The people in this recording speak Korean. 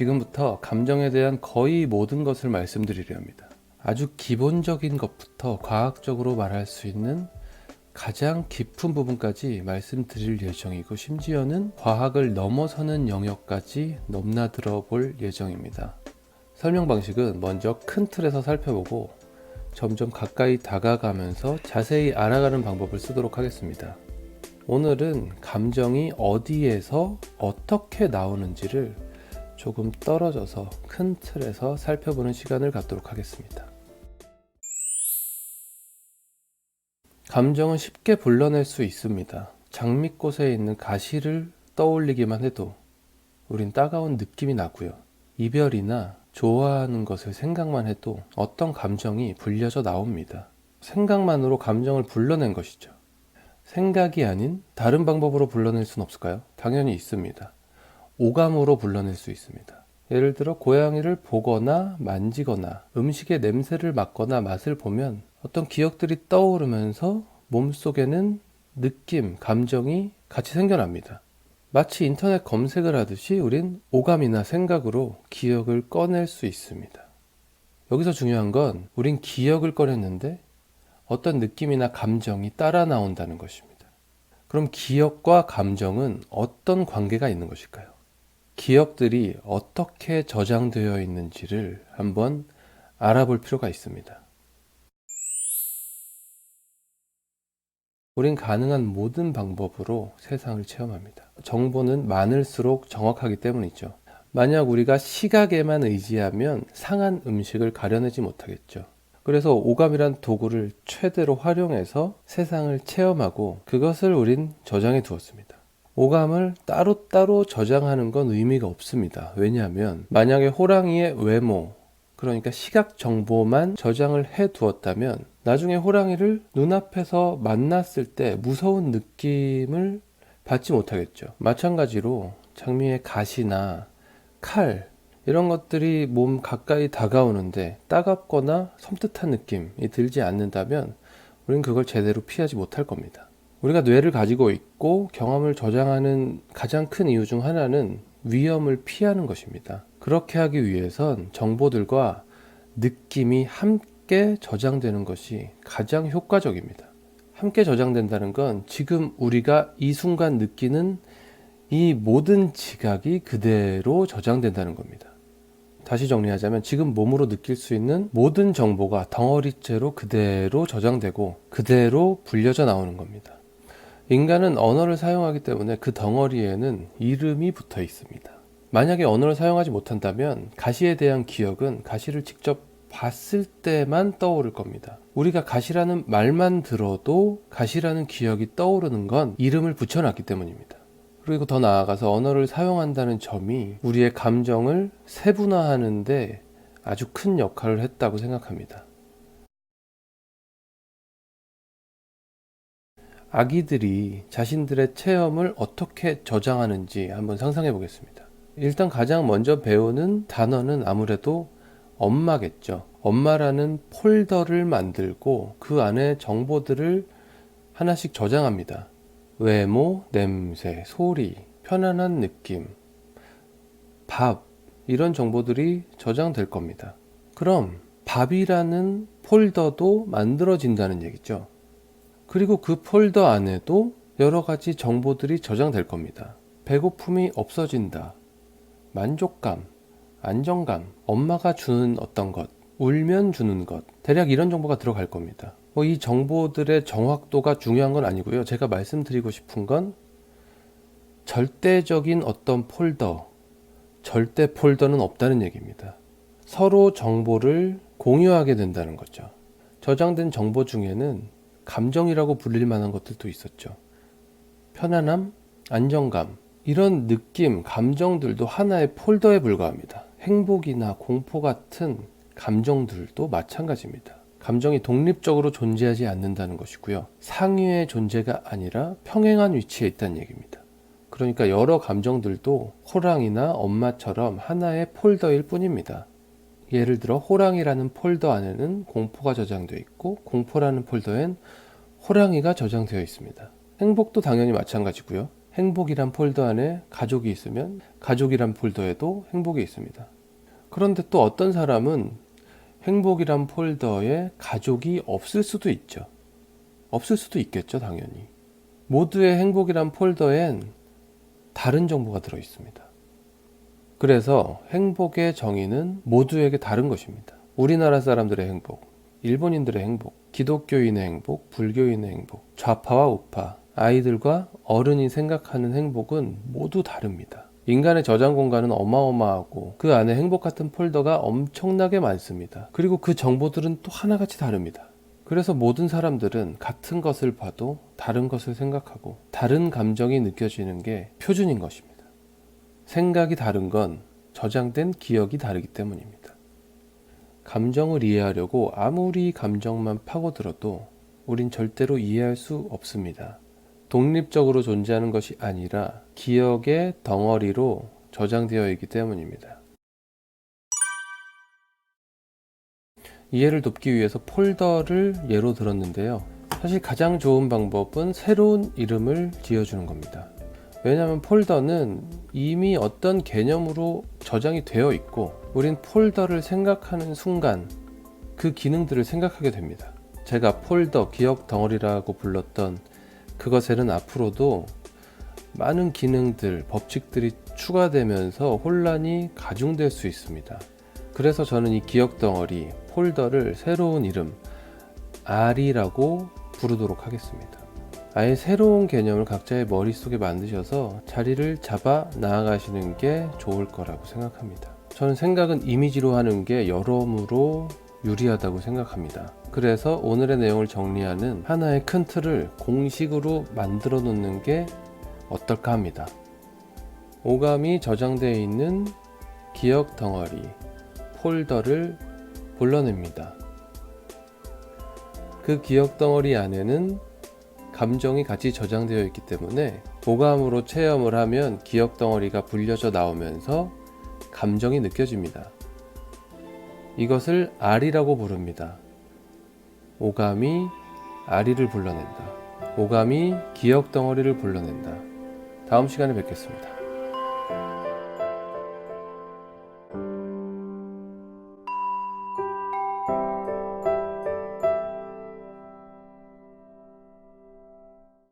지금부터 감정에 대한 거의 모든 것을 말씀드리려 합니다. 아주 기본적인 것부터 과학적으로 말할 수 있는 가장 깊은 부분까지 말씀드릴 예정이고, 심지어는 과학을 넘어서는 영역까지 넘나들어 볼 예정입니다. 설명 방식은 먼저 큰 틀에서 살펴보고 점점 가까이 다가가면서 자세히 알아가는 방법을 쓰도록 하겠습니다. 오늘은 감정이 어디에서 어떻게 나오는지를 조금 떨어져서 큰 틀에서 살펴보는 시간을 갖도록 하겠습니다. 감정은 쉽게 불러낼 수 있습니다. 장미꽃에 있는 가시를 떠올리기만 해도 우린 따가운 느낌이 나고요. 이별이나 좋아하는 것을 생각만 해도 어떤 감정이 불려져 나옵니다. 생각만으로 감정을 불러낸 것이죠. 생각이 아닌 다른 방법으로 불러낼 수는 없을까요? 당연히 있습니다. 오감으로 불러낼 수 있습니다. 예를 들어 고양이를 보거나 만지거나 음식의 냄새를 맡거나 맛을 보면 어떤 기억들이 떠오르면서 몸속에는 느낌, 감정이 같이 생겨납니다. 마치 인터넷 검색을 하듯이 우린 오감이나 생각으로 기억을 꺼낼 수 있습니다. 여기서 중요한 건 우린 기억을 꺼냈는데 어떤 느낌이나 감정이 따라 나온다는 것입니다. 그럼 기억과 감정은 어떤 관계가 있는 것일까요? 기억들이 어떻게 저장되어 있는지를 한번 알아볼 필요가 있습니다. 우린 가능한 모든 방법으로 세상을 체험합니다. 정보는 많을수록 정확하기 때문이죠. 만약 우리가 시각에만 의지하면 상한 음식을 가려내지 못하겠죠. 그래서 오감이란 도구를 최대로 활용해서 세상을 체험하고 그것을 우린 저장해 두었습니다. 오감을 따로따로 저장하는 건 의미가 없습니다. 왜냐하면 만약에 호랑이의 외모, 그러니까 시각 정보만 저장을 해 두었다면 나중에 호랑이를 눈앞에서 만났을 때 무서운 느낌을 받지 못하겠죠. 마찬가지로 장미의 가시나 칼, 이런 것들이 몸 가까이 다가오는데 따갑거나 섬뜩한 느낌이 들지 않는다면 우리는 그걸 제대로 피하지 못할 겁니다. 우리가 뇌를 가지고 있고 경험을 저장하는 가장 큰 이유 중 하나는 위험을 피하는 것입니다. 그렇게 하기 위해선 정보들과 느낌이 함께 저장되는 것이 가장 효과적입니다. 함께 저장된다는 건 지금 우리가 이 순간 느끼는 이 모든 지각이 그대로 저장된다는 겁니다. 다시 정리하자면 지금 몸으로 느낄 수 있는 모든 정보가 덩어리째로 그대로 저장되고 그대로 불려져 나오는 겁니다. 인간은 언어를 사용하기 때문에 그 덩어리에는 이름이 붙어 있습니다. 만약에 언어를 사용하지 못한다면 가시에 대한 기억은 가시를 직접 봤을 때만 떠오를 겁니다. 우리가 가시라는 말만 들어도 가시라는 기억이 떠오르는 건 이름을 붙여놨기 때문입니다. 그리고 더 나아가서 언어를 사용한다는 점이 우리의 감정을 세분화하는 데 아주 큰 역할을 했다고 생각합니다. 아기들이 자신들의 체험을 어떻게 저장하는지 한번 상상해 보겠습니다. 일단 가장 먼저 배우는 단어는 아무래도 엄마겠죠. 엄마라는 폴더를 만들고 그 안에 정보들을 하나씩 저장합니다. 외모, 냄새, 소리, 편안한 느낌, 밥, 이런 정보들이 저장될 겁니다. 그럼 밥이라는 폴더도 만들어진다는 얘기죠. 그리고 그 폴더 안에도 여러 가지 정보들이 저장될 겁니다. 배고픔이 없어진다, 만족감, 안정감, 엄마가 주는 어떤 것, 울면 주는 것, 대략 이런 정보가 들어갈 겁니다. 이 정보들의 정확도가 중요한 건 아니고요. 제가 말씀드리고 싶은 건 절대적인 어떤 폴더, 절대 폴더는 없다는 얘기입니다. 서로 정보를 공유하게 된다는 거죠. 저장된 정보 중에는 감정이라고 불릴 만한 것들도 있었죠. 편안함, 안정감, 이런 느낌, 감정들도 하나의 폴더에 불과합니다. 행복이나 공포 같은 감정들도 마찬가지입니다. 감정이 독립적으로 존재하지 않는다는 것이고요. 상위의 존재가 아니라 평행한 위치에 있다는 얘기입니다. 그러니까 여러 감정들도 호랑이나 엄마처럼 하나의 폴더일 뿐입니다. 예를 들어 호랑이라는 폴더 안에는 공포가 저장되어 있고 공포라는 폴더엔 호랑이가 저장되어 있습니다. 행복도 당연히 마찬가지고요. 행복이란 폴더 안에 가족이 있으면 가족이란 폴더에도 행복이 있습니다. 그런데 또 어떤 사람은 행복이란 폴더에 가족이 없을 수도 있죠. 없을 수도 있겠죠, 당연히. 모두의 행복이란 폴더엔 다른 정보가 들어 있습니다. 그래서 행복의 정의는 모두에게 다른 것입니다. 우리나라 사람들의 행복, 일본인들의 행복, 기독교인의 행복, 불교인의 행복, 좌파와 우파, 아이들과 어른이 생각하는 행복은 모두 다릅니다. 인간의 저장 공간은 어마어마하고 그 안에 행복 같은 폴더가 엄청나게 많습니다. 그리고 그 정보들은 또 하나같이 다릅니다. 그래서 모든 사람들은 같은 것을 봐도 다른 것을 생각하고 다른 감정이 느껴지는 게 표준인 것입니다. 생각이 다른 건 저장된 기억이 다르기 때문입니다. 감정을 이해하려고 아무리 감정만 파고들어도 우린 절대로 이해할 수 없습니다. 독립적으로 존재하는 것이 아니라 기억의 덩어리로 저장되어 있기 때문입니다. 이해를 돕기 위해서 폴더를 예로 들었는데요. 사실 가장 좋은 방법은 새로운 이름을 지어주는 겁니다. 왜냐하면 폴더는 이미 어떤 개념으로 저장이 되어 있고 우린 폴더를 생각하는 순간 그 기능들을 생각하게 됩니다. 제가 폴더, 기억 덩어리라고 불렀던 그것에는 앞으로도 많은 기능들, 법칙들이 추가되면서 혼란이 가중될 수 있습니다. 그래서 저는 이 기억 덩어리, 폴더를 새로운 이름 R이라고 부르도록 하겠습니다. 아예 새로운 개념을 각자의 머릿속에 만드셔서 자리를 잡아 나아가시는 게 좋을 거라고 생각합니다. 저는 생각은 이미지로 하는 게 여러모로 유리하다고 생각합니다. 그래서 오늘의 내용을 정리하는 하나의 큰 틀을 공식으로 만들어 놓는 게 어떨까 합니다. 오감이 저장되어 있는 기억 덩어리, 폴더를 불러냅니다. 그 기억 덩어리 안에는 감정이 같이 저장되어 있기 때문에 오감으로 체험을 하면 기억 덩어리가 불려져 나오면서 감정이 느껴집니다. 이것을 R이라고 부릅니다. 오감이 R이를 불러낸다. 오감이 기억 덩어리를 불러낸다. 다음 시간에 뵙겠습니다.